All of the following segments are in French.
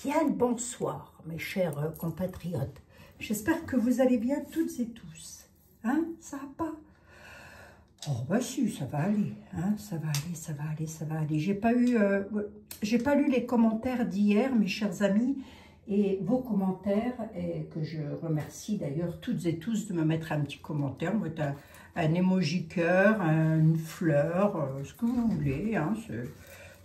Bien le bonsoir, mes chers compatriotes. J'espère que vous allez bien toutes et tous. Hein, ça va pas? Oh, bah si, ça va aller. Hein, ça va aller, ça va aller, ça va aller. J'ai pas lu les commentaires d'hier, mes chers amis, et vos commentaires, et que je remercie d'ailleurs toutes et tous de me mettre un petit commentaire, un emoji cœur, une fleur, ce que vous voulez, hein,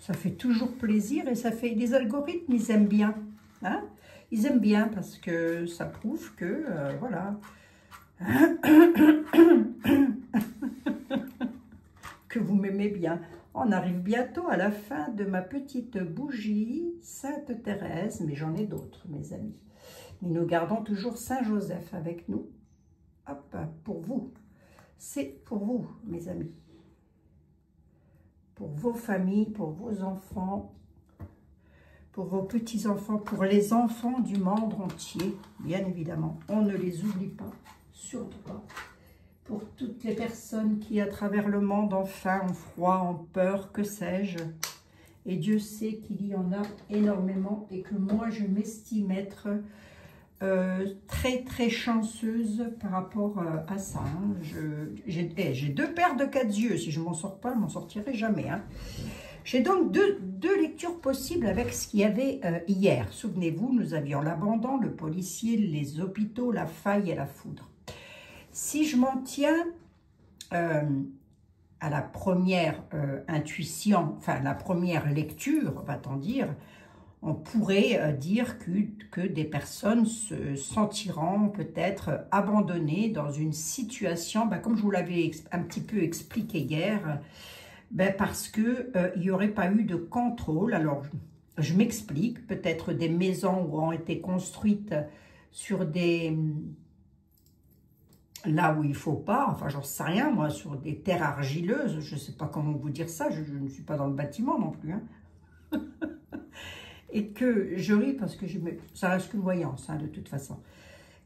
ça fait toujours plaisir et ça fait... Les algorithmes, ils aiment bien. Hein, ils aiment bien parce que ça prouve que, voilà, que vous m'aimez bien. On arrive bientôt à la fin de ma petite bougie Sainte Thérèse, mais j'en ai d'autres, mes amis. Mais nous gardons toujours Saint-Joseph avec nous. Hop, pour vous. C'est pour vous, mes amis. Pour vos familles, pour vos enfants, pour vos petits-enfants, pour les enfants du monde entier, bien évidemment. On ne les oublie pas, surtout pas. Pour toutes les personnes qui, à travers le monde, ont faim, ont froid, ont peur, que sais-je. Et Dieu sait qu'il y en a énormément et que moi, je m'estime être très, très chanceuse par rapport à ça. Hein. J'ai deux paires de 4 yeux. Si je ne m'en sors pas, je ne m'en sortirai jamais. Hein. J'ai donc deux lectures possibles avec ce qu'il y avait hier. Souvenez-vous, nous avions l'abandon, le policier, les hôpitaux, la faille et la foudre. Si je m'en tiens à la première intuition, enfin la première lecture, va-t-on dire, on pourrait dire que des personnes se sentiront peut-être abandonnées dans une situation, comme je vous l'avais un petit peu expliqué hier, parce qu'il n'y aurait pas eu de contrôle. Alors, je m'explique, peut-être des maisons ont été construites sur des... là où il ne faut pas, enfin j'en sais rien, moi, sur des terres argileuses, je ne sais pas comment vous dire ça, je ne suis pas dans le bâtiment non plus, hein. Et que, je ris parce que ça reste qu'une voyance, hein, de toute façon,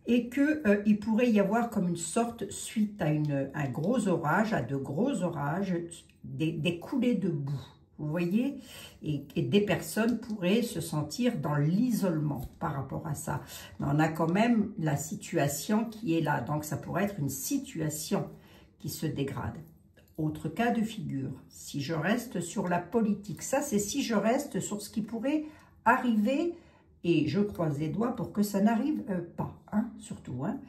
et qu'il pourrait y avoir comme une sorte, suite à un gros orage, à de gros orages, des coulées de boue, vous voyez, et des personnes pourraient se sentir dans l'isolement par rapport à ça. Mais on a quand même la situation qui est là, donc ça pourrait être une situation qui se dégrade. Autre cas de figure, si je reste sur la politique, ça c'est si je reste sur ce qui pourrait arriver, et je croise les doigts pour que ça n'arrive pas, hein, surtout. Hein.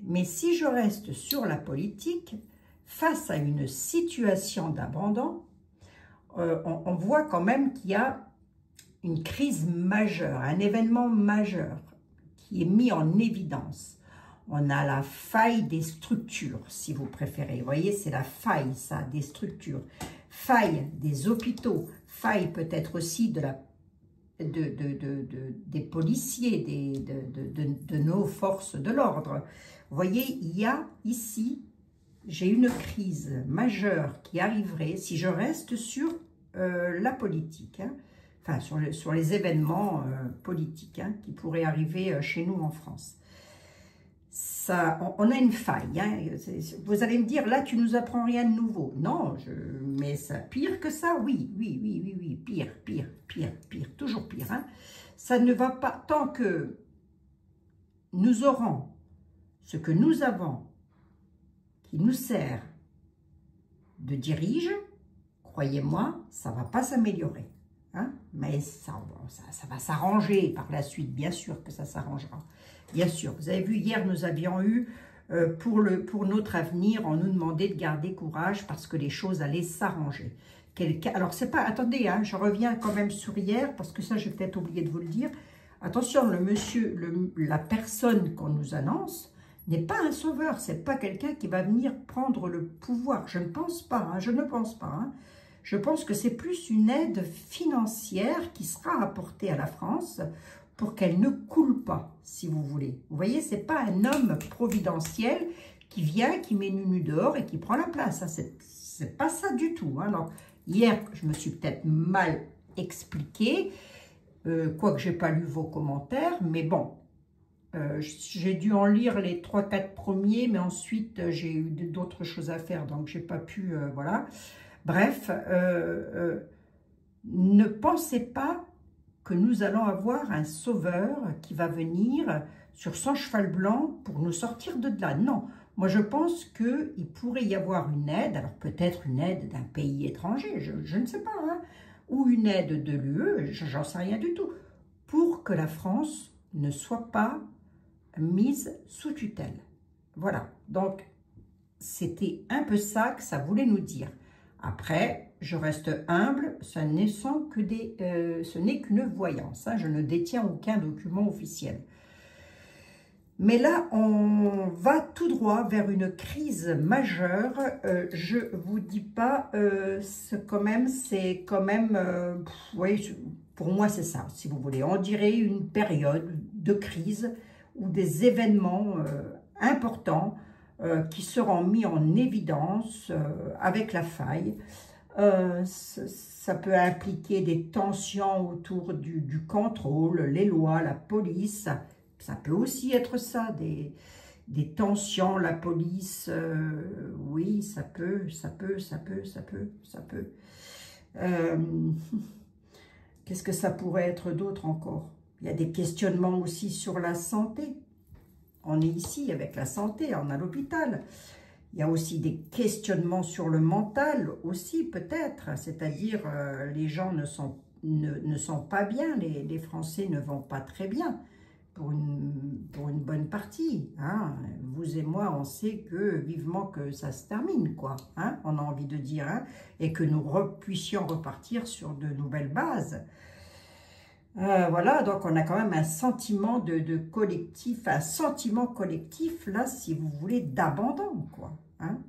Mais si je reste sur la politique, face à une situation d'abandon, on voit quand même qu'il y a une crise majeure, un événement majeur qui est mis en évidence. On a la faille des structures, si vous préférez. Vous voyez, c'est la faille, ça, des structures. Faille des hôpitaux, faille peut-être aussi des policiers, de nos forces de l'ordre. Vous voyez, il y a ici, j'ai une crise majeure qui arriverait si je reste sur la politique, hein, enfin sur les événements politiques, hein, qui pourraient arriver chez nous en France. Ça, on a une faille, hein. Vous allez me dire, là tu nous apprends rien de nouveau. Non, mais ça, pire que ça, oui, pire, toujours pire. Hein. Ça ne va pas, tant que nous aurons ce que nous avons, qui nous sert de dirige, croyez-moi, ça ne va pas s'améliorer. Hein, mais ça va s'arranger par la suite, bien sûr que ça s'arrangera. Bien sûr, vous avez vu, hier, nous avions eu, pour notre avenir, on nous demandait de garder courage parce que les choses allaient s'arranger. Alors, c'est pas, attendez, hein, je reviens quand même sur hier, parce que ça, j'ai peut-être oublié de vous le dire. Attention, la personne qu'on nous annonce n'est pas un sauveur, c'est pas quelqu'un qui va venir prendre le pouvoir. Je ne pense pas, hein, je ne pense pas, hein. Je pense que c'est plus une aide financière qui sera apportée à la France pour qu'elle ne coule pas, si vous voulez. Vous voyez, ce n'est pas un homme providentiel qui vient, qui met Nunu dehors et qui prend la place. Hein. C'est pas ça du tout. Hein. Alors, hier, je me suis peut-être mal expliquée, quoique je n'ai pas lu vos commentaires, mais bon, j'ai dû en lire les 3-4 premiers, mais ensuite, j'ai eu d'autres choses à faire, donc je n'ai pas pu, voilà. Bref, ne pensez pas que nous allons avoir un sauveur qui va venir sur son cheval blanc pour nous sortir de là. Non, moi je pense qu'il pourrait y avoir une aide, alors peut-être une aide d'un pays étranger, je ne sais pas, hein, ou une aide de l'UE, j'en sais rien du tout, pour que la France ne soit pas mise sous tutelle. Voilà, donc c'était un peu ça que ça voulait nous dire. Après, je reste humble, ce n'est qu'une voyance, hein, je ne détiens aucun document officiel. Mais là, on va tout droit vers une crise majeure. Je vous dis pas, c'est quand même, oui, pour moi c'est ça, si vous voulez. On dirait une période de crise où des événements importants qui seront mis en évidence avec la faille. Ça peut impliquer des tensions autour du contrôle, les lois, la police. Ça peut aussi être ça, des tensions, la police, oui, ça peut. Qu'est-ce que ça pourrait être d'autre encore? Il y a des questionnements aussi sur la santé. On est ici avec la santé, on a l'hôpital. Il y a aussi des questionnements sur le mental aussi, peut-être. C'est-à-dire, les gens ne sont pas bien, les Français ne vont pas très bien. Pour une bonne partie. Hein. Vous et moi, on sait que vivement que ça se termine, quoi. Hein. On a envie de dire, hein, et que nous puissions repartir sur de nouvelles bases. Voilà, donc on a quand même un sentiment de collectif, un sentiment collectif, là, si vous voulez, d'abandon, quoi. Hein.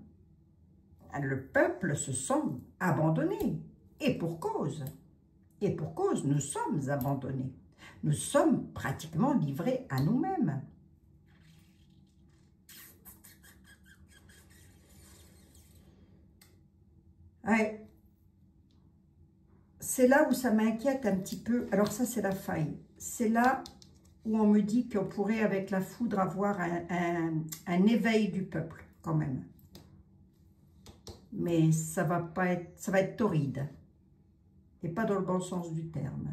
Le peuple se sent abandonné, et pour cause. Et pour cause, nous sommes abandonnés. Nous sommes pratiquement livrés à nous-mêmes. Ouais. C'est là où ça m'inquiète un petit peu. Alors ça, c'est la faille. C'est là où on me dit qu'on pourrait, avec la foudre, avoir un éveil du peuple, quand même. Mais ça va être torride. Et pas dans le bon sens du terme.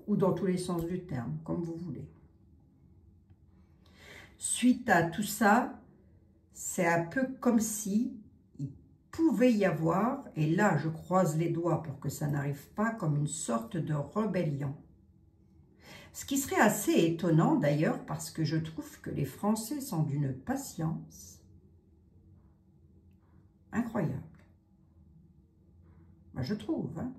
Ou dans tous les sens du terme, comme vous voulez. Suite à tout ça, c'est un peu comme si il pouvait y avoir, et là je croise les doigts pour que ça n'arrive pas, comme une sorte de rébellion. Ce qui serait assez étonnant d'ailleurs, parce que je trouve que les Français sont d'une patience incroyable. Moi, je trouve, hein.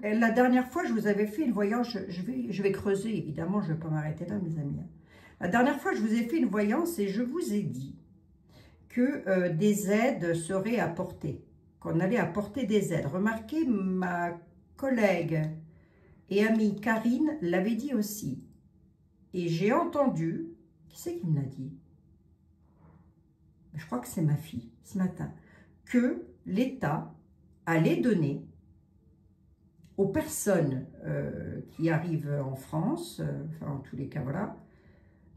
La dernière fois, je vous avais fait une voyance, je vais creuser, évidemment, je ne vais pas m'arrêter là, mes amis. La dernière fois, je vous ai fait une voyance et je vous ai dit que des aides seraient apportées, qu'on allait apporter des aides. Remarquez, ma collègue et amie Karine l'avait dit aussi. Et j'ai entendu, qui c'est qui me l'a dit? Je crois que c'est ma fille, ce matin, que l'État allait donner aux personnes qui arrivent en France, enfin en tous les cas, voilà,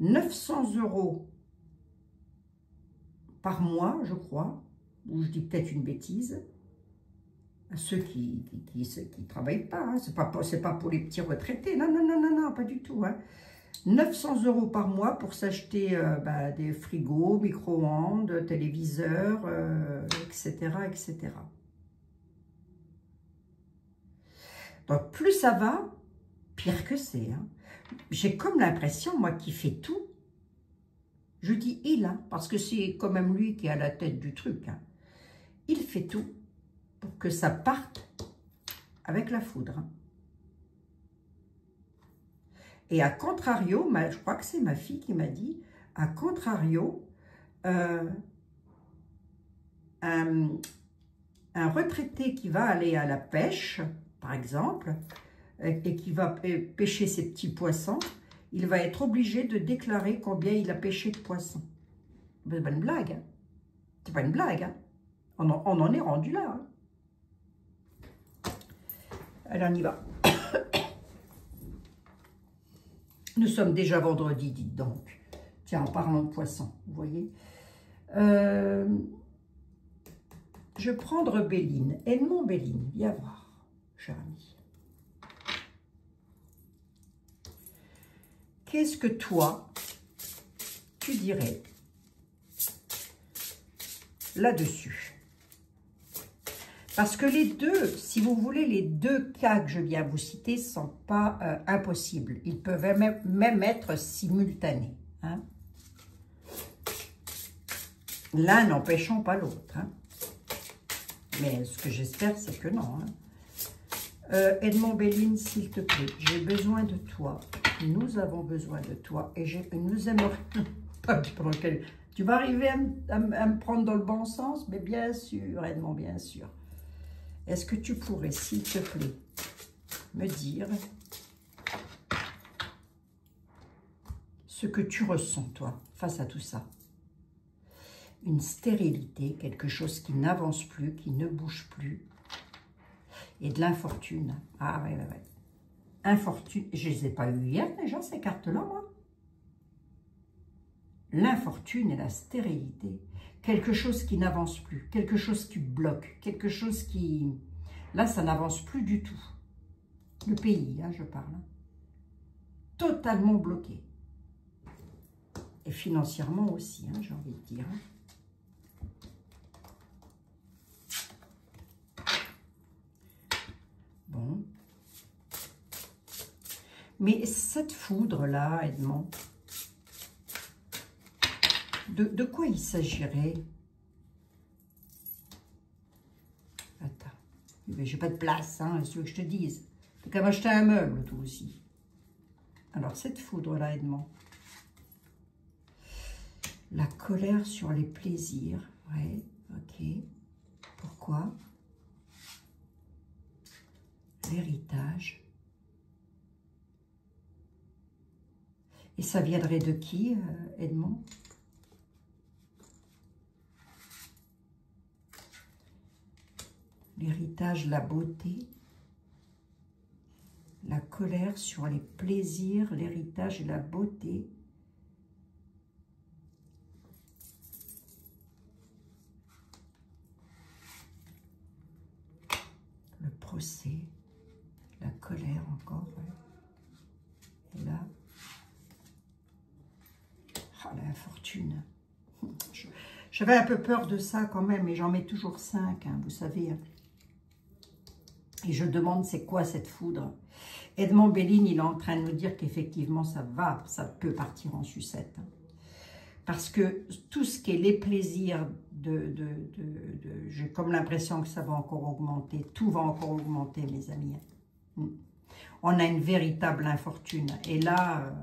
900 € par mois, je crois, ou je dis peut-être une bêtise, à ceux qui ne travaillent pas, hein, c'est pas pour les petits retraités, non, pas du tout, hein. 900 € par mois pour s'acheter des frigos, micro-ondes, téléviseurs, etc., etc. Donc, plus ça va, pire que c'est. Hein. J'ai comme l'impression, moi, qu'il fait tout. Je dis « il », hein, parce que c'est quand même lui qui est à la tête du truc. Hein. Il fait tout pour que ça parte avec la foudre. Hein. Et à contrario, je crois que c'est ma fille qui m'a dit, à contrario, un retraité qui va aller à la pêche, par exemple, et qui va pêcher ses petits poissons, il va être obligé de déclarer combien il a pêché de poissons. C'est pas une blague. Hein. C'est pas une blague. Hein. On en est rendu là. Hein. Allez, on y va. Nous sommes déjà vendredi, dites donc. Tiens, en parlant de poissons, vous voyez. Je vais prendre Béline. Edmond Béline, viens voir, cher ami. Qu'est-ce que toi, tu dirais là-dessus? Parce que les deux, si vous voulez, les deux cas que je viens vous citer ne sont pas impossibles. Ils peuvent même être simultanés. Hein? L'un n'empêchant pas l'autre. Hein? Mais ce que j'espère, c'est que non. Hein? Edmond Béline, s'il te plaît, j'ai besoin de toi. Nous avons besoin de toi. Et nous aimerions... Tu vas arriver à me prendre dans le bon sens? Mais bien sûr, Edmond, bien sûr. Est-ce que tu pourrais, s'il te plaît, me dire ce que tu ressens, toi, face à tout ça? Une stérilité, quelque chose qui n'avance plus, qui ne bouge plus, et de l'infortune. Ah ouais, ouais, ouais. Infortune, je ne les ai pas eu hier, déjà, ces cartes-là, moi. L'infortune et la stérilité. Quelque chose qui n'avance plus, quelque chose qui bloque, quelque chose qui... Là, ça n'avance plus du tout. Le pays, hein, je parle. Totalement bloqué. Et financièrement aussi, hein, j'ai envie de dire. Bon. Mais cette foudre-là, Edmond, de quoi il s'agirait? Attends. Mais j'ai pas de place, hein, c'est ce que je te dise. T'as qu'à m'acheter un meuble, toi aussi. Alors, cette foudre-là, Edmond. La colère sur les plaisirs. Ouais, ok. Pourquoi? L'héritage. Et ça viendrait de qui, Edmond? L'héritage, la beauté, la colère sur les plaisirs, l'héritage et la beauté. Le procès, la colère encore. Ouais. Et là, ah, l'infortune. J'avais un peu peur de ça quand même, mais j'en mets toujours 5, hein, vous savez. Et je demande, c'est quoi cette foudre? Edmond Béline, il est en train de nous dire qu'effectivement, ça peut partir en sucette. Hein. Parce que tout ce qui est les plaisirs, j'ai comme l'impression que ça va encore augmenter. Tout va encore augmenter, mes amis. On a une véritable infortune. Et là,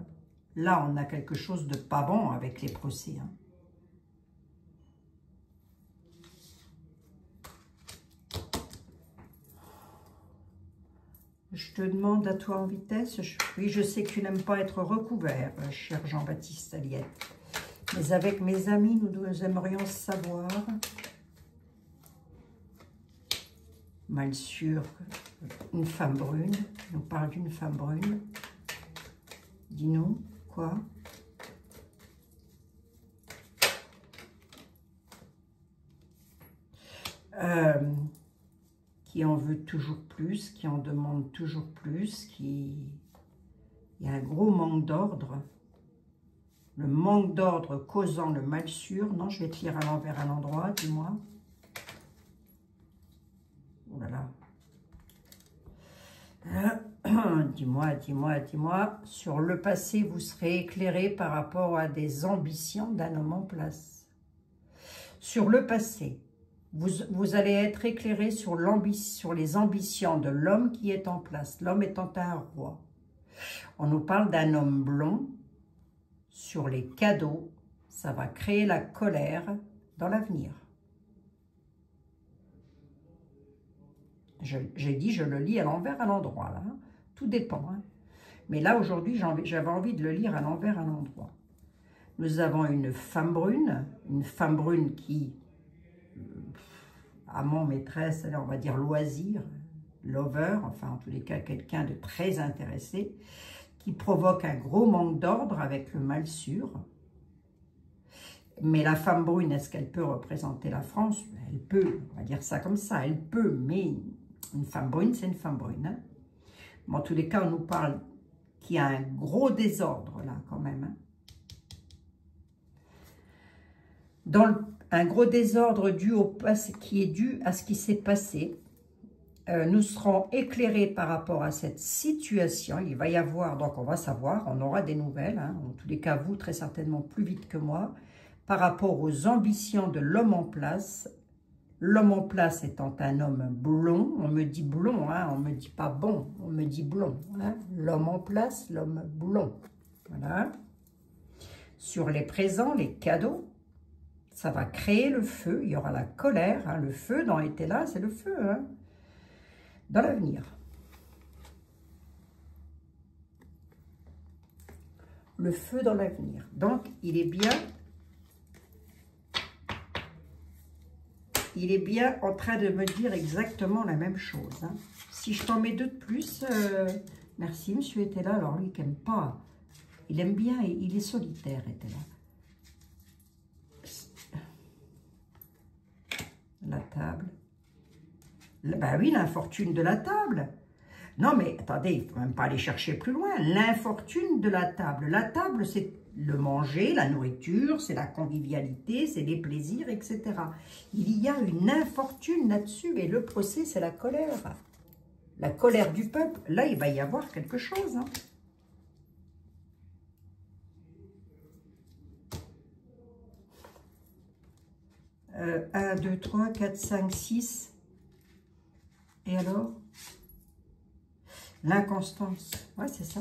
on a quelque chose de pas bon avec les procès. Hein. Je te demande à toi en vitesse. Oui, je sais que tu n'aimes pas être recouvert, cher Jean-Baptiste Aliette. Mais avec mes amis, nous aimerions savoir. Mal sûr, une femme brune. On parle d'une femme brune. Dis-nous, quoi? Qui en veut toujours plus, qui en demande toujours plus, il y a un gros manque d'ordre. Le manque d'ordre causant le mal sûr. Non, je vais te lire à l'envers à l'endroit, dis-moi. Oh là là. Dis-moi. Sur le passé, vous serez éclairé par rapport à des ambitions d'un homme en place. Sur le passé, vous allez être éclairé sur les ambitions de l'homme qui est en place, l'homme étant un roi. On nous parle d'un homme blond. Sur les cadeaux, ça va créer la colère dans l'avenir. J'ai dit, je le lis à l'envers, à l'endroit, là. Hein. Tout dépend. Hein. Mais là, aujourd'hui, j'avais envie de le lire à l'envers, à l'endroit. Nous avons une femme brune qui, amant, maîtresse, on va dire loisir, lover, enfin, en tous les cas, quelqu'un de très intéressé, qui provoque un gros manque d'ordre avec le mal sûr. Mais la femme brune, est-ce qu'elle peut représenter la France? Elle peut, on va dire ça comme ça, elle peut, mais une femme brune, c'est une femme brune. Hein. Bon, en tous les cas, on nous parle qu'il y a un gros désordre là, quand même. Hein. Un gros désordre qui est dû à ce qui s'est passé. Nous serons éclairés par rapport à cette situation. Il va y avoir, donc on va savoir, on aura des nouvelles, hein, en tous les cas, vous, très certainement plus vite que moi, par rapport aux ambitions de l'homme en place. L'homme en place étant un homme blond, on me dit blond, hein, on ne me dit pas bon, on me dit blond. Hein, l'homme en place, l'homme blond. Voilà. Sur les présents, les cadeaux, ça va créer le feu, il y aura la colère, hein, le feu dans était là, c'est le feu, hein, dans l'avenir. Le feu dans l'avenir. Donc, il est bien en train de me dire exactement la même chose. Hein. Si je t'en mets deux de plus, merci, monsieur était là. Alors lui, qui n'aime pas, il aime bien, il est solitaire, était là. La table. Ben oui, l'infortune de la table. Non, mais attendez, il ne faut même pas aller chercher plus loin. L'infortune de la table. La table, c'est le manger, la nourriture, c'est la convivialité, c'est les plaisirs, etc. Il y a une infortune là-dessus et le procès, c'est la colère. La colère du peuple. Là, il va y avoir quelque chose. Hein. Euh, 1, 2, 3, 4, 5, 6. Et alors? L'inconstance. Ouais, c'est ça.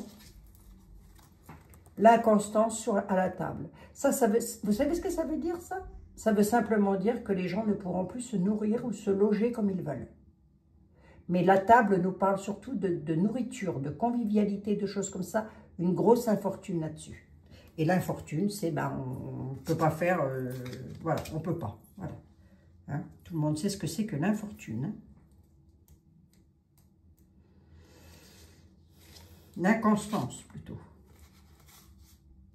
L'inconstance à la table. Ça veut, vous savez ce que ça veut dire, ça? Ça veut simplement dire que les gens ne pourront plus se nourrir ou se loger comme ils veulent. Mais la table nous parle surtout de nourriture, de convivialité, de choses comme ça. Une grosse infortune là-dessus. Et l'infortune, c'est, ben, on ne peut pas faire, voilà, on ne peut pas. Voilà. Hein? Tout le monde sait ce que c'est que l'infortune. Hein? L'inconstance, plutôt.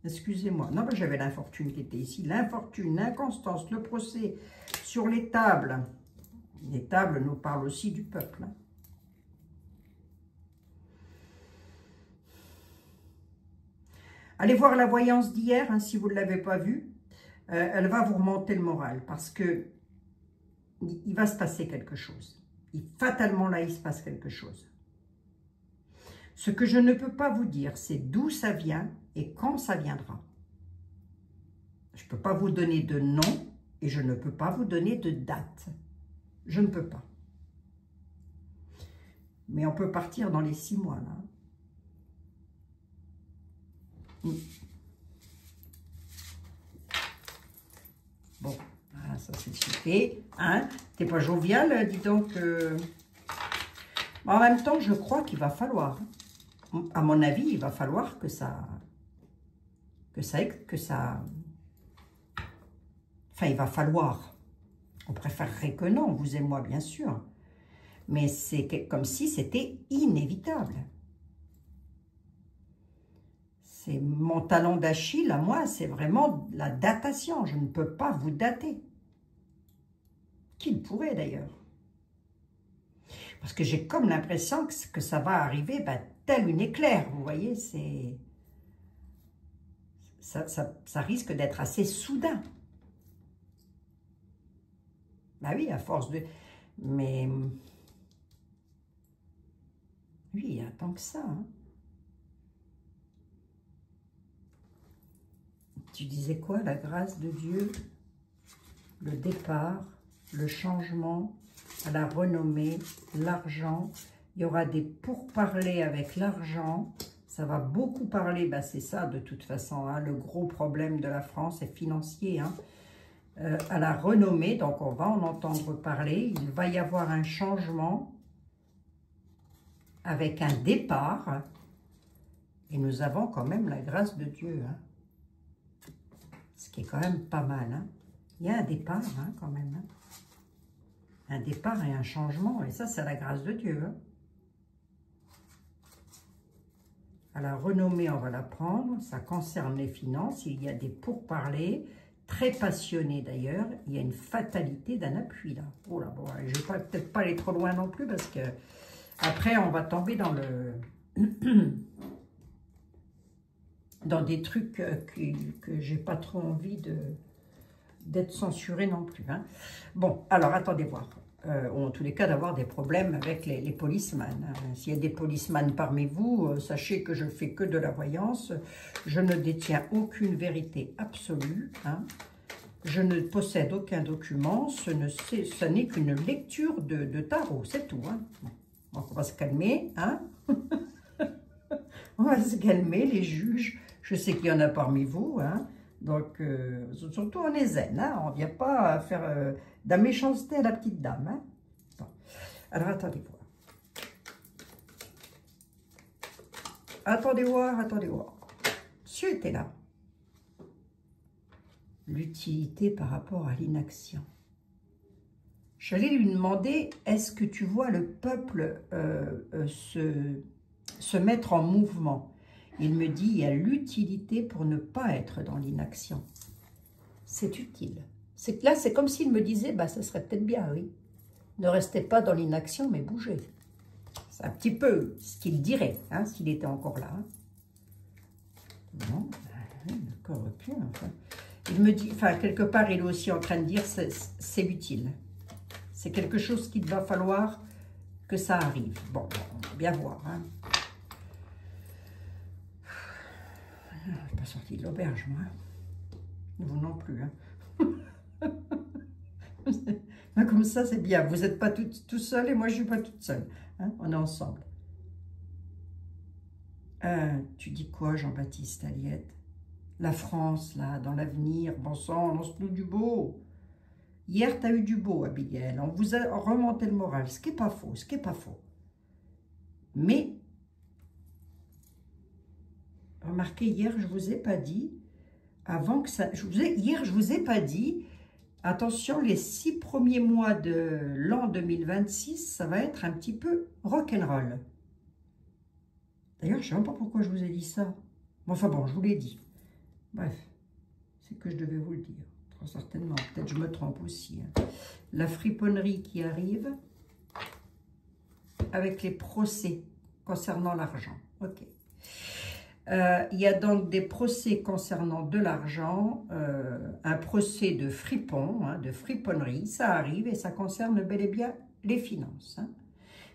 Excusez-moi. Non, mais j'avais l'infortune qui était ici. L'infortune, l'inconstance, le procès sur les tables. Les tables nous parlent aussi du peuple. Hein. Allez voir la voyance d'hier, hein, si vous ne l'avez pas vue. Elle va vous remonter le moral parce que il va se passer quelque chose. Fatalement, là, il se passe quelque chose. Ce que je ne peux pas vous dire, c'est d'où ça vient et quand ça viendra. Je ne peux pas vous donner de nom et je ne peux pas vous donner de date. Je ne peux pas. Mais on peut partir dans les 6 mois, là. Bon, voilà, ça c'est fait. Hein? T'es pas jovial, dis donc. En même temps, je crois qu'il va falloir... À mon avis, il va falloir que ça... Enfin, il va falloir. On préférerait que non, vous et moi, bien sûr. Mais c'est comme si c'était inévitable. C'est mon talon d'Achille, à moi, c'est vraiment la datation. Je ne peux pas vous dater. Qui le pourrait, d'ailleurs? Parce que j'ai comme l'impression que ça va arriver, ben, tel une éclair, vous voyez, c'est... Ça risque d'être assez soudain. Ben oui, à force de... Mais... Oui, il y a tant que ça. Hein. Tu disais quoi? La grâce de Dieu, le départ, le changement, à la renommée, l'argent. Il y aura des pourparlers avec l'argent. Ça va beaucoup parler, ben c'est ça de toute façon. Hein, le gros problème de la France est financier. Hein. À la renommée, donc on va en entendre parler. Il va y avoir un changement avec un départ. Et nous avons quand même la grâce de Dieu. Hein. Ce qui est quand même pas mal. Hein. Il y a un départ hein, quand même. Hein. Un départ et un changement. Et ça, c'est la grâce de Dieu. Hein. À la renommée, on va la prendre. Ça concerne les finances. Il y a des pourparlers. très passionné d'ailleurs. Il y a une fatalité d'un appui là. Oh là, bon, je ne vais peut-être pas aller trop loin non plus parce que après on va tomber dans le dans des trucs que j'ai pas trop envie d'être censuré non plus. Hein. Bon, alors attendez voir. Ou en tous les cas d'avoir des problèmes avec les policemen. Hein. S'il y a des policemen parmi vous, sachez que je fais que de la voyance. Je ne détiens aucune vérité absolue. Hein. Je ne possède aucun document. Ce n'est qu'une lecture de tarot, c'est tout. Hein. Donc on va se calmer. Hein. On va se calmer, les juges. Je sais qu'il y en a parmi vous. Hein. Donc, surtout on est zen. Hein. On ne vient pas faire... de la méchanceté à la petite dame. Hein. Bon. Alors, attendez voir. Attendez voir, attendez voir. Monsieur était là. L'utilité par rapport à l'inaction. J'allais lui demander, est-ce que tu vois le peuple se mettre en mouvement? Il me dit, il y a l'utilité pour ne pas être dans l'inaction. C'est utile. Là, c'est comme s'il me disait, bah, ça serait peut-être bien, oui. Ne restez pas dans l'inaction, mais bougez. C'est un petit peu ce qu'il dirait, hein, s'il était encore là. Hein. Non, d'accord, ok. Enfin. Il me dit, enfin, quelque part, il est aussi en train de dire, c'est utile. C'est quelque chose qu'il va falloir que ça arrive. Bon, on va bien voir. Hein. Je ne suis pas sortie de l'auberge, moi. Vous non plus, hein. Comme ça, c'est bien. Vous n'êtes pas tout seul et moi, je ne suis pas toute seule. Hein? On est ensemble. Tu dis quoi, Jean-Baptiste Aliette? La France, là, dans l'avenir, bon sang, lance-nous du beau. Hier, tu as eu du beau, Abigail. On vous a remonté le moral, ce qui n'est pas faux, ce qui n'est pas faux. Mais, remarquez, hier, je ne vous ai pas dit, avant que ça... Hier, je ne vous ai pas dit... Attention, les 6 premiers mois de l'an 2026, ça va être un petit peu rock'n'roll. D'ailleurs, je ne sais même pas pourquoi je vous ai dit ça. Enfin bon, je vous l'ai dit. Bref, c'est que je devais vous le dire. Très certainement, peut-être je me trompe aussi. Hein. La friponnerie qui arrive avec les procès concernant l'argent. Ok. Il y a donc des procès concernant de l'argent, un procès de fripon, hein, de friponnerie, ça arrive et ça concerne bel et bien les finances. Hein.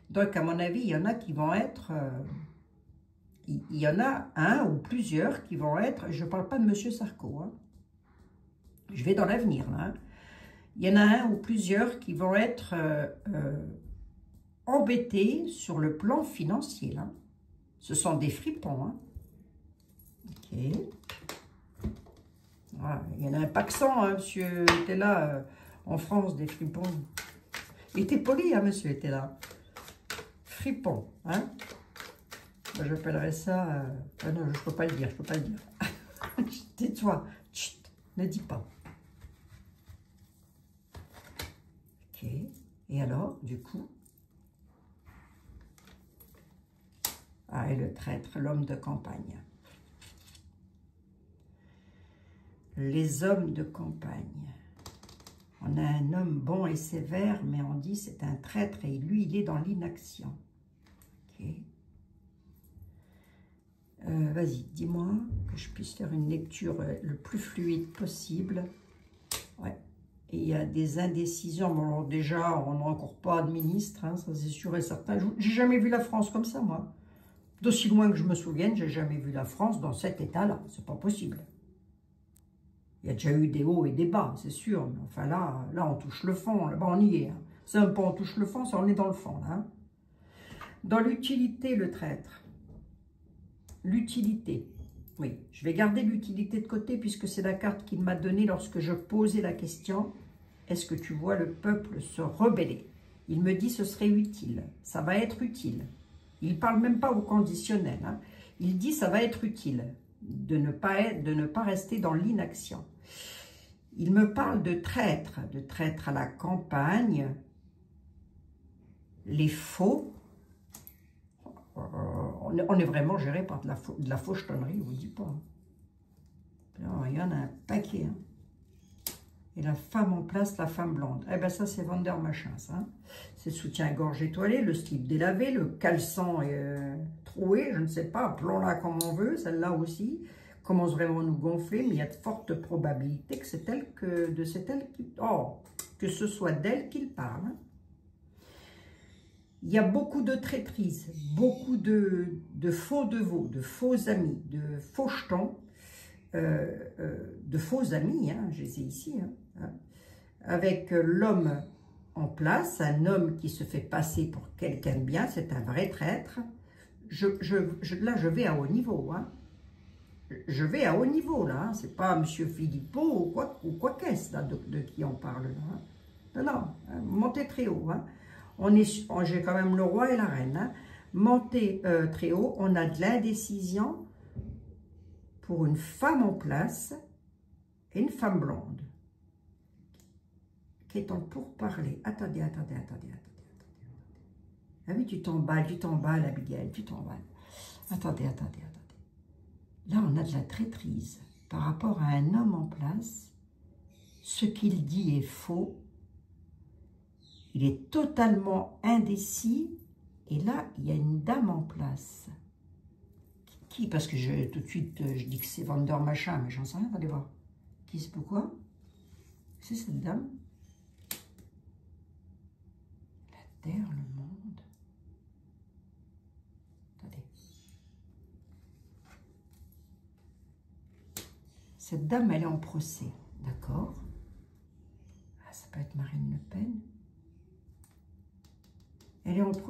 Donc, à mon avis, il y en a qui vont être, il y en a un ou plusieurs qui vont être, je ne parle pas de M. Sarko, hein, je vais dans l'avenir, là. Hein. Il y en a un ou plusieurs qui vont être embêtés sur le plan financier. Là. Ce sont des fripons, hein. Ok. Voilà. Il y en a un paxant, hein, monsieur était là en France, des fripons. Il était poli, hein, monsieur était là. Fripon, hein. J'appellerais ça... non, je ne peux pas le dire, je ne peux pas le dire. Tais-toi, ne dis pas. Ok. Et alors, du coup... Ah, et le traître, l'homme de campagne. Les hommes de campagne. On a un homme bon et sévère, mais on dit c'est un traître et lui, il est dans l'inaction. Ok. Vas-y, dis-moi que je puisse faire une lecture le plus fluide possible. Ouais. Et il y a des indécisions. Bon, alors déjà, on n'a encore pas de ministre, hein, ça c'est sûr et certain. J'ai jamais vu la France comme ça, moi. D'aussi loin que je me souvienne, j'ai jamais vu la France dans cet état-là. C'est pas possible. Il y a déjà eu des hauts et des bas, c'est sûr. Mais enfin là, on touche le fond. Là-bas, on y est. Hein. C'est même pas on touche le fond, c'est on est dans le fond. Là, hein. Dans l'utilité, le traître. L'utilité. Oui, je vais garder l'utilité de côté puisque c'est la carte qu'il m'a donnée lorsque je posais la question. Est-ce que tu vois le peuple se rebeller? Il me dit ce serait utile. Ça va être utile. Il ne parle même pas au conditionnel. Hein. Il dit ça va être utile de ne pas rester dans l'inaction. Il me parle de traître à la campagne, les faux. On est vraiment géré par de la fauchetonnerie, je ne vous dis pas. Alors, il y en a un paquet. Hein. Et la femme en place, la femme blonde. Eh bien, ça, c'est Vendeur Machin, ça. C'est soutien-gorge étoilé, le slip délavé, le caleçon troué, je ne sais pas, appelons-la comme on veut, celle-là aussi. Commence vraiment à nous gonfler, mais il y a de fortes probabilités que c'est elle que ce soit d'elle qu'il parle. Il y a beaucoup de traîtrises, beaucoup de faux devots, de faux amis, de faux jetons, de faux amis, hein, je les ai ici, hein, avec l'homme en place, un homme qui se fait passer pour quelqu'un de bien, c'est un vrai traître. Là, je vais à haut niveau, hein. Je vais à haut niveau, là, hein. C'est pas M. Philippot ou quoi qu'est-ce, là, de qui on parle, là, hein. Non, non, hein, montez très haut, hein. J'ai quand même le roi et la reine, hein. Montez très haut, on a de l'indécision pour une femme en place et une femme blonde qui est en pourparler. Attendez. Ah oui, tu t'emballes, Abigail, tu t'emballes. Attendez. Là, on a de la traîtrise par rapport à un homme en place. Ce qu'il dit est faux. Il est totalement indécis. Et là, il y a une dame en place. Qui? Parce que tout de suite, je dis que c'est Vendeur Machin, mais j'en sais rien, allez voir. Qui c'est pourquoi? C'est cette dame. La terre, le monde. Attendez. Cette dame, elle est en procès, d'accord? Ah, ça peut être Marine Le Pen.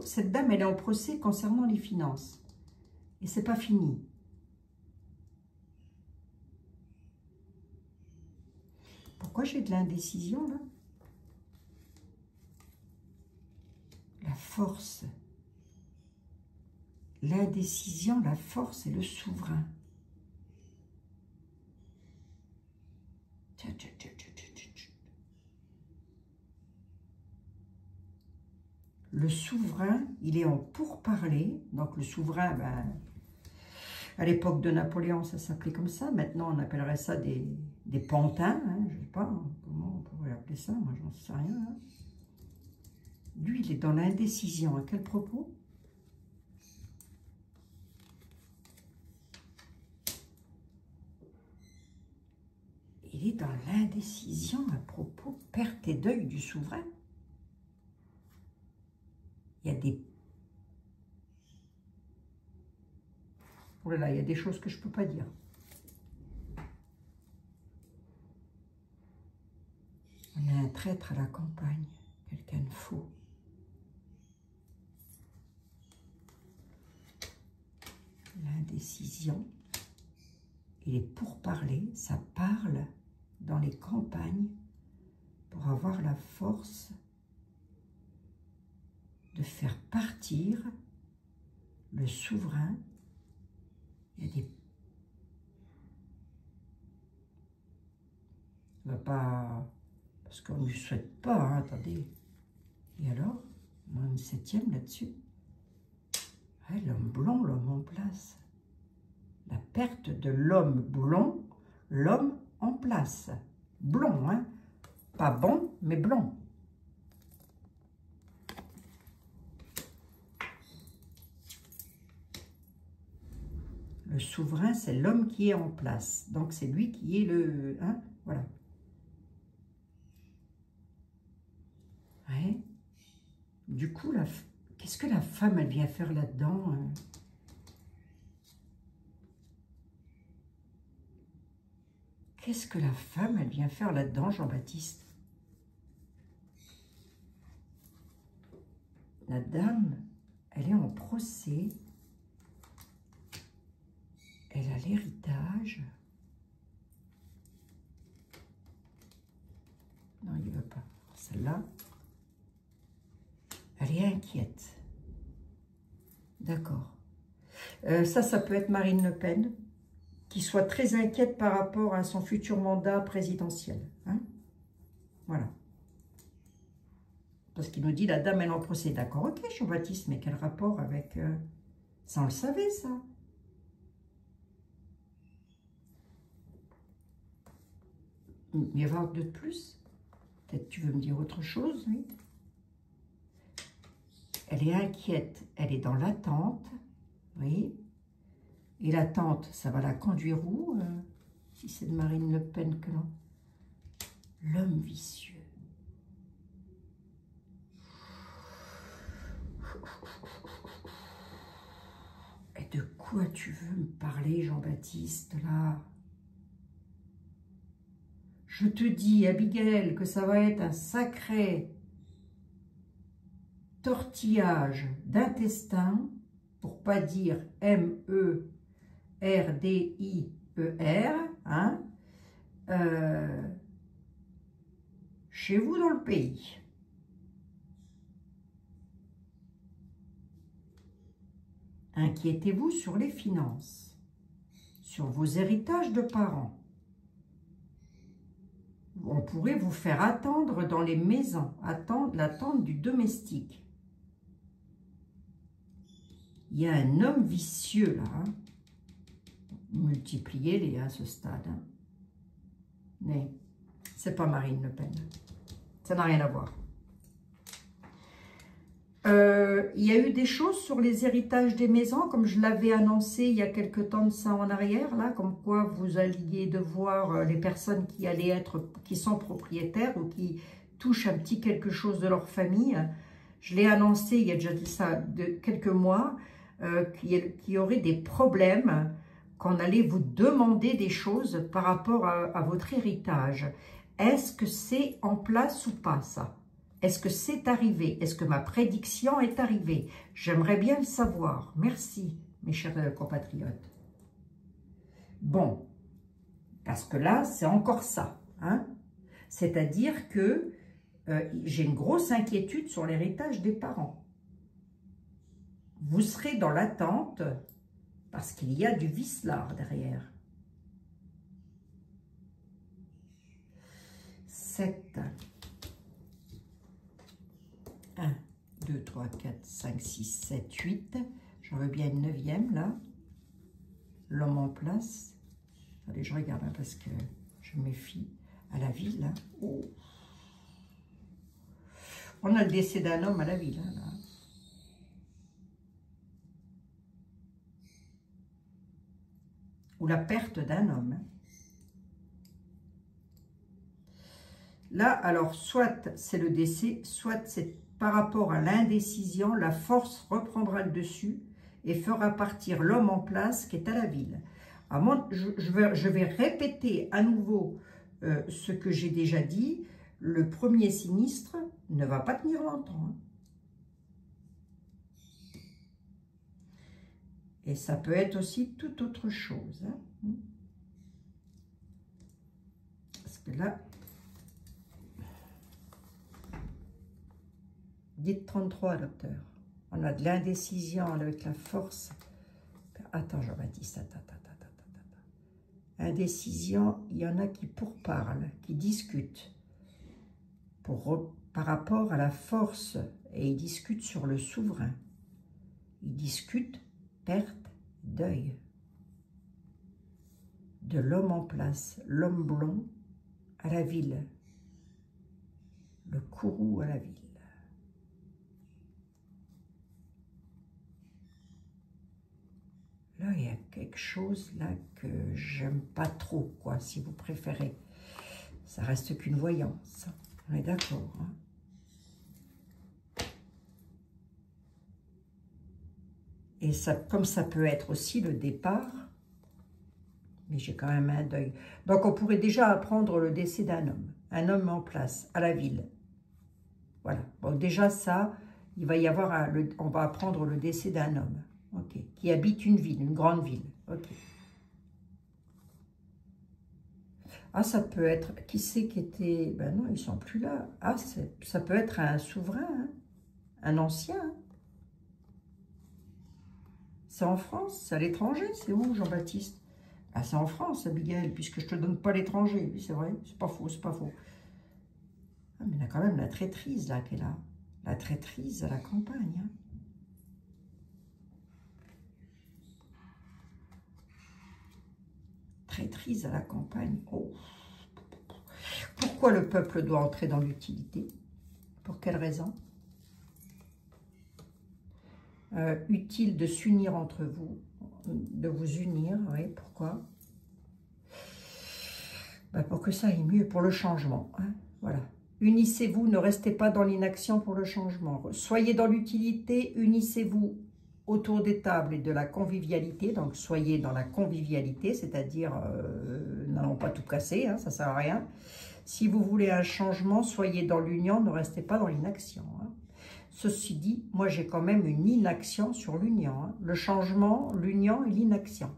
Cette dame, elle est en procès concernant les finances. Et c'est pas fini. Pourquoi j'ai de l'indécision, là? La force. L'indécision, la force et le souverain. Le souverain, il est en pourparlers. Donc le souverain, ben, à l'époque de Napoléon, ça s'appelait comme ça. Maintenant, on appellerait ça des pantins. Hein, je ne sais pas comment on pourrait appeler ça. Moi, j'en sais rien. Hein. Lui, il est dans l'indécision. À quel propos? Il est dans l'indécision à propos perte et deuil du souverain. Il y a des... Oh là là, il y a des choses que je ne peux pas dire. On a un traître à la campagne, quelqu'un de faux. L'indécision, il est pourparler, ça parle dans les campagnes pour avoir la force de faire partir le souverain. Il y a des... On va pas... Parce qu'on ne lui souhaite pas, hein, attendez. Et alors, on a une 7e là-dessus. Ouais, l'homme blond, l'homme en place. La perte de l'homme blond, l'homme en place. Blond, hein. Pas bon, mais blond. Le souverain, c'est l'homme qui est en place. Donc, c'est lui qui est le... Hein, voilà. Ouais. Du coup, qu'est-ce que la femme, elle vient faire là-dedans, hein? Qu'est-ce que la femme, elle vient faire là-dedans, Jean-Baptiste? La dame, elle est en procès. Elle a l'héritage. Non, il ne veut pas. Celle-là, elle est inquiète. D'accord. Ça peut être Marine Le Pen, qui soit très inquiète par rapport à son futur mandat présidentiel. Hein? Voilà. Parce qu'il nous dit, la dame, elle est en procès. D'accord, ok, Jean-Baptiste, mais quel rapport avec... Ça, on le savait, ça. Il y avoir de plus? Peut-être tu veux me dire autre chose, oui. Elle est inquiète, elle est dans l'attente, oui. Et l'attente, ça va la conduire où si c'est de Marine Le Pen que l'on... L'homme vicieux. Et de quoi tu veux me parler, Jean-Baptiste, là? Je te dis, Abigail, que ça va être un sacré tortillage d'intestin, pour pas dire M-E-R-D-I-E-R, hein, chez vous dans le pays. Inquiétez-vous sur les finances, sur vos héritages de parents. On pourrait vous faire attendre dans les maisons, attendre l'attente du domestique. Il y a un homme vicieux là. Hein. Multipliez-les à ce stade. Hein. Mais c'est pas Marine Le Pen. Ça n'a rien à voir. Il y a eu des choses sur les héritages des maisons, comme je l'avais annoncé il y a quelque temps de ça en arrière, là, comme quoi vous alliez devoir, les personnes qui allaient être, qui sont propriétaires ou qui touchent un petit quelque chose de leur famille. Je l'ai annoncé il y a déjà de ça de quelques mois, qu'il y aurait des problèmes, qu'on allait vous demander des choses par rapport à votre héritage. Est-ce que c'est en place ou pas ça? Est-ce que c'est arrivé? Est-ce que ma prédiction est arrivée? J'aimerais bien le savoir. Merci, mes chers compatriotes. Bon, parce que là, c'est encore ça. Hein? C'est-à-dire que j'ai une grosse inquiétude sur l'héritage des parents. Vous serez dans l'attente parce qu'il y a du vicelard derrière. 7. 1, 2, 3, 4, 5, 6, 7, 8. J'en veux bien une 9e, là. L'homme en place. Allez, je regarde, hein, parce que je me méfie à la ville. Hein. Oh. On a le décès d'un homme à la ville. Hein, là. Ou la perte d'un homme. Hein. Là, alors, soit c'est le décès, soit c'est par rapport à l'indécision, la force reprendra le dessus et fera partir l'homme en place qui est à la ville. Alors, je vais répéter à nouveau ce que j'ai déjà dit. Le premier sinistre ne va pas tenir longtemps. Hein. Et ça peut être aussi toute autre chose. Hein. Parce que là... Dites 33, docteur. On a de l'indécision avec la force. Attends, Jean-Baptiste, attends. Indécision, il y en a qui pourparlent, qui discutent par rapport à la force. Et ils discutent sur le souverain. Ils discutent perte d'œil. De l'homme en place, l'homme blond à la ville. Le courroux à la ville. Là, il y a quelque chose là que j'aime pas trop, quoi, si vous préférez. Ça reste qu'une voyance. On est d'accord. Hein? Et ça, comme ça peut être aussi le départ, mais j'ai quand même un deuil. Donc, on pourrait déjà apprendre le décès d'un homme. Un homme en place, à la ville. Voilà. Bon, déjà, ça, il va y avoir, on va apprendre le décès d'un homme. Ok, qui habite une ville, une grande ville. Ok. Ah, ça peut être... Qui c'est qui était... Ben non, ils sont plus là. Ah, ça peut être un souverain, hein, un ancien. Hein. C'est en France, c'est à l'étranger. C'est où, Jean-Baptiste? Ah, c'est en France, Abigail, puisque je ne te donne pas l'étranger. Oui, c'est vrai, c'est pas faux, c'est pas faux. Ah, mais il y a quand même la traîtrise, là, qui est là. La traîtrise à la campagne, hein. Traîtrise à la campagne. Oh. Pourquoi le peuple doit entrer dans l'utilité? Pour quelle raison? Utile de s'unir entre vous, de vous unir, oui, pourquoi? Pour que ça aille mieux, pour le changement, hein, voilà. Unissez-vous, ne restez pas dans l'inaction pour le changement. Soyez dans l'utilité, unissez-vous autour des tables et de la convivialité, donc soyez dans la convivialité, c'est-à-dire n'allons pas tout casser, hein, ça ne sert à rien. Si vous voulez un changement, soyez dans l'union, ne restez pas dans l'inaction. Hein. Ceci dit, moi j'ai quand même une inaction sur l'union. Hein. Le changement, l'union et l'inaction.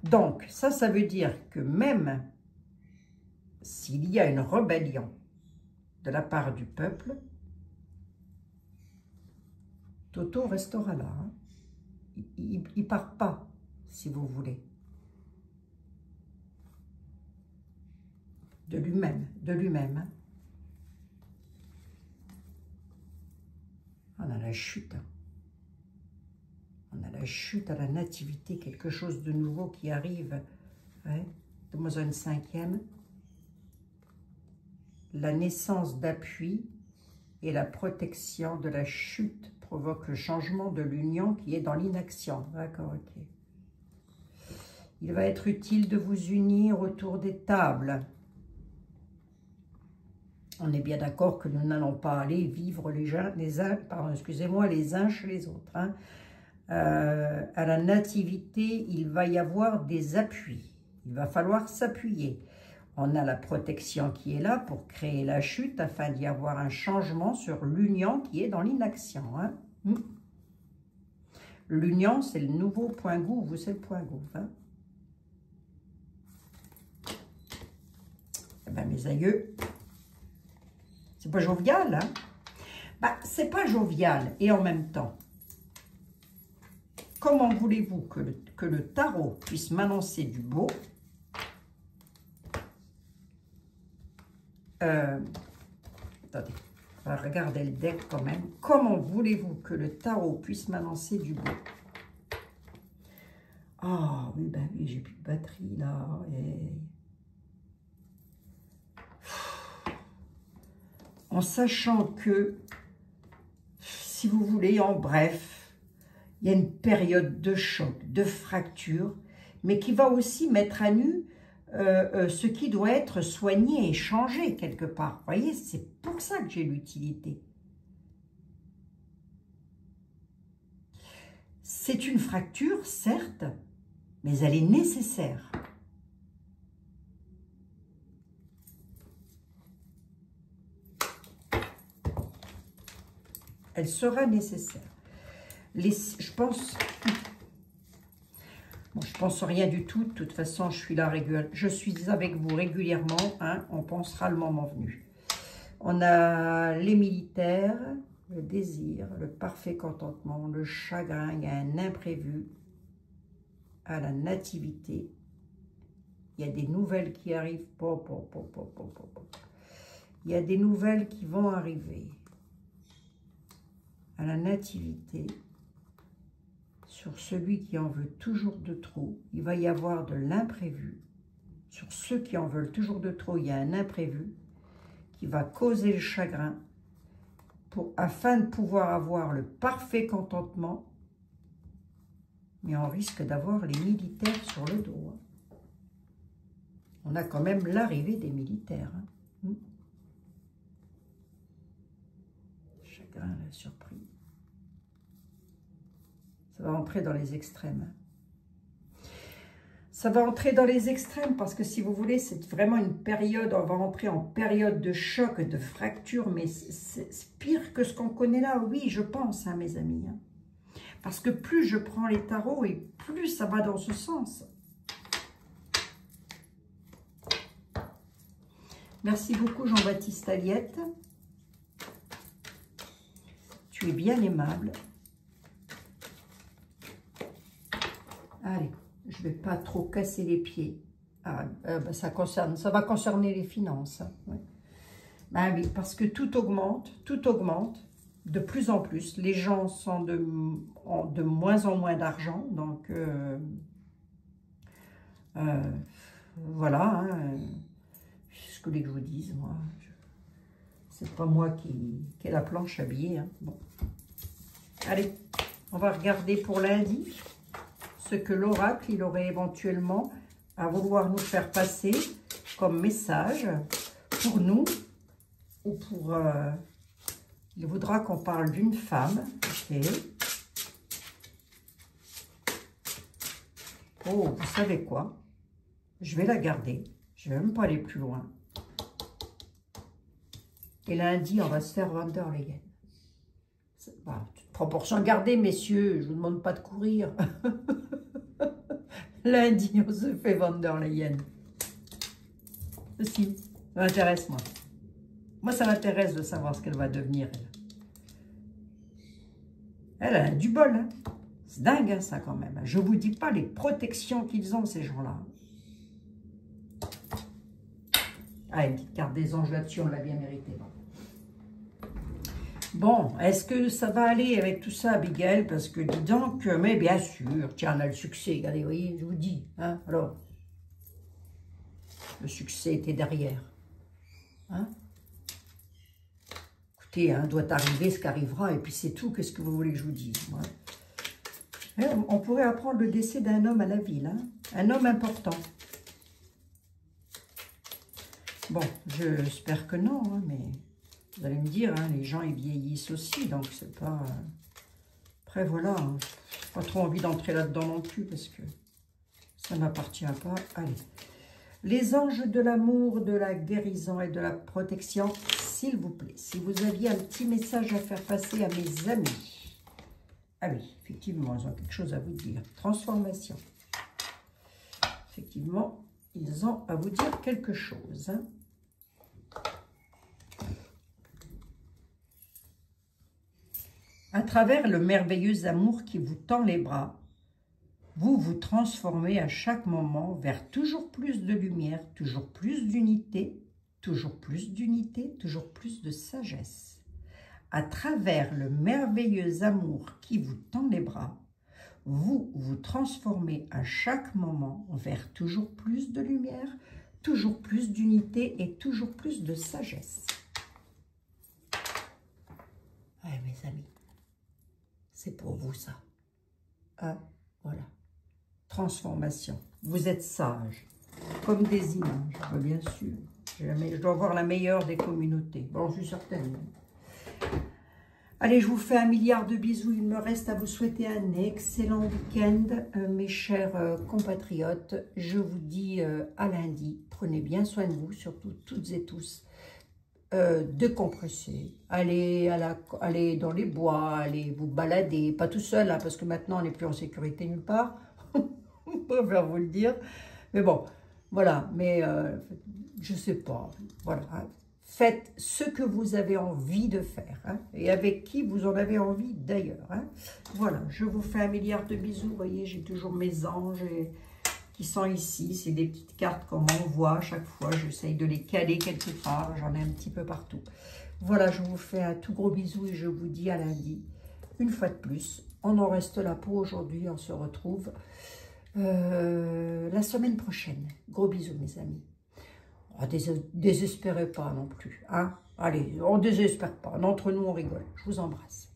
Donc, ça veut dire que même s'il y a une rébellion de la part du peuple, Toto restera là. Hein. Il ne part pas, si vous voulez. De lui-même, Hein. On a la chute. Hein. On a la chute à la nativité, quelque chose de nouveau qui arrive. Ouais, dans un 5e. La naissance d'appui et la protection de la chute provoque le changement de l'union qui est dans l'inaction. D'accord, ok. Il va être utile de vous unir autour des tables. On est bien d'accord que nous n'allons pas aller vivre les uns chez les autres. Hein. À la nativité, il va y avoir des appuis. Il va falloir s'appuyer. On a la protection qui est là pour créer la chute afin d'y avoir un changement sur l'union qui est dans l'inaction. Hein. L'union, c'est le nouveau point gouv, c'est le point gouv. Hein. Eh bien, mes aïeux, c'est pas jovial, hein? C'est pas jovial, et en même temps, comment voulez-vous que le tarot puisse m'annoncer du beau? Attendez, on va regarder le deck quand même. Comment voulez-vous que le tarot puisse m'annoncer du beau? Ah, oui, oui, j'ai plus de batterie, là. En sachant que, si vous voulez, en bref, il y a une période de choc, de fracture, mais qui va aussi mettre à nu ce qui doit être soigné et changé quelque part. Vous voyez, c'est pour ça que j'ai l'utilité. C'est une fracture, certes, mais elle est nécessaire. Elle sera nécessaire. Je pense... Bon, je pense rien du tout. De toute façon, je suis là je suis avec vous régulièrement. Hein, on pensera le moment venu. On a les militaires, le désir, le parfait contentement, le chagrin. Il y a un imprévu à la nativité. Il y a des nouvelles qui arrivent. Il y a des nouvelles qui vont arriver à la nativité. Sur celui qui en veut toujours de trop, il va y avoir de l'imprévu. Sur ceux qui en veulent toujours de trop, il y a un imprévu qui va causer le chagrin afin de pouvoir avoir le parfait contentement. Mais on risque d'avoir les militaires sur le dos. Hein. On a quand même l'arrivée des militaires. Hein. Chagrin, la surprise. Ça va entrer dans les extrêmes. Ça va entrer dans les extrêmes parce que si vous voulez, c'est vraiment une période, on va entrer en période de choc, de fracture, mais c'est pire que ce qu'on connaît là. Oui, je pense, hein, mes amis. Hein. Parce que plus je prends les tarots et plus ça va dans ce sens. Merci beaucoup, Jean-Baptiste Aliette. Tu es bien aimable. Allez, je ne vais pas trop casser les pieds. Ça va concerner les finances. Hein, ouais. Oui, parce que tout augmente de plus en plus. Les gens ont de moins en moins d'argent, donc Voilà, hein, ce que je vous dise, moi. C'est pas moi qui ai la planche habillée. Hein. Bon. Allez, on va regarder pour lundi ce que l'oracle, il aurait éventuellement à vouloir nous faire passer comme message pour nous ou pour... il voudra qu'on parle d'une femme. Ok. Oh, vous savez quoi? Je vais la garder. Je vais même pas aller plus loin. Et lundi, on va se faire Van der Leyen. Voilà, proportion gardée, messieurs. Je vous demande pas de courir. Lundi, on se fait Van der Leyen. Si, ça m'intéresse, moi. Moi, ça m'intéresse de savoir ce qu'elle va devenir, elle. Elle a du bol, hein. C'est dingue, hein, ça, quand même. Je vous dis pas les protections qu'ils ont, ces gens-là. Ah, une petite carte des anges là-dessus, on l'a bien mérité. Bon, est-ce que ça va aller avec tout ça, Abigail? Parce que dis donc, mais bien sûr, tiens, on a le succès, regardez, vous voyez, je vous dis, hein, alors, le succès était derrière, hein? Écoutez, hein, doit arriver ce qui arrivera, et puis c'est tout, qu'est-ce que vous voulez que je vous dise, moi? On pourrait apprendre le décès d'un homme à la ville, hein? Un homme important. Bon, j'espère que non, hein, mais... Vous allez me dire, hein, les gens, ils vieillissent aussi, donc c'est pas... Après, voilà, hein, pas trop envie d'entrer là-dedans non plus, parce que ça ne m'appartient pas. Allez. Les anges de l'amour, de la guérison et de la protection, s'il vous plaît. Si vous aviez un petit message à faire passer à mes amis. Ah oui, effectivement, ils ont quelque chose à vous dire. Transformation. Effectivement, ils ont à vous dire quelque chose, hein. À travers le merveilleux amour qui vous tend les bras, vous vous transformez à chaque moment vers toujours plus de lumière, toujours plus d'unité, toujours plus d'unité, toujours plus de sagesse. À travers le merveilleux amour qui vous tend les bras, vous vous transformez à chaque moment vers toujours plus de lumière, toujours plus d'unité et toujours plus de sagesse. Ouais, mes amis. C'est pour vous, ça. Ah, voilà. Transformation. Vous êtes sages, comme des images, bien sûr. Je dois avoir la meilleure des communautés. Bon, je suis certaine. Allez, je vous fais 1 milliard de bisous. Il me reste à vous souhaiter un excellent week-end, mes chers compatriotes. Je vous dis à lundi. Prenez bien soin de vous, surtout toutes et tous. Décompresser, allez dans les bois, allez vous balader, pas tout seul, hein, parce que maintenant on n'est plus en sécurité nulle part, on préfère vous le dire, mais bon, voilà, mais je sais pas, voilà, hein. Faites ce que vous avez envie de faire, hein, et avec qui vous en avez envie d'ailleurs, hein. Voilà, je vous fais 1 milliard de bisous, vous voyez, j'ai toujours mes anges qui sont ici, c'est des petites cartes qu'on m'envoie à chaque fois, j'essaye de les caler quelque part, j'en ai un petit peu partout. Voilà, je vous fais un tout gros bisou et je vous dis à lundi, une fois de plus. On en reste là pour aujourd'hui, on se retrouve la semaine prochaine. Gros bisous mes amis. Oh, désespérez pas non plus, hein. Allez, on désespère pas, entre nous on rigole, je vous embrasse.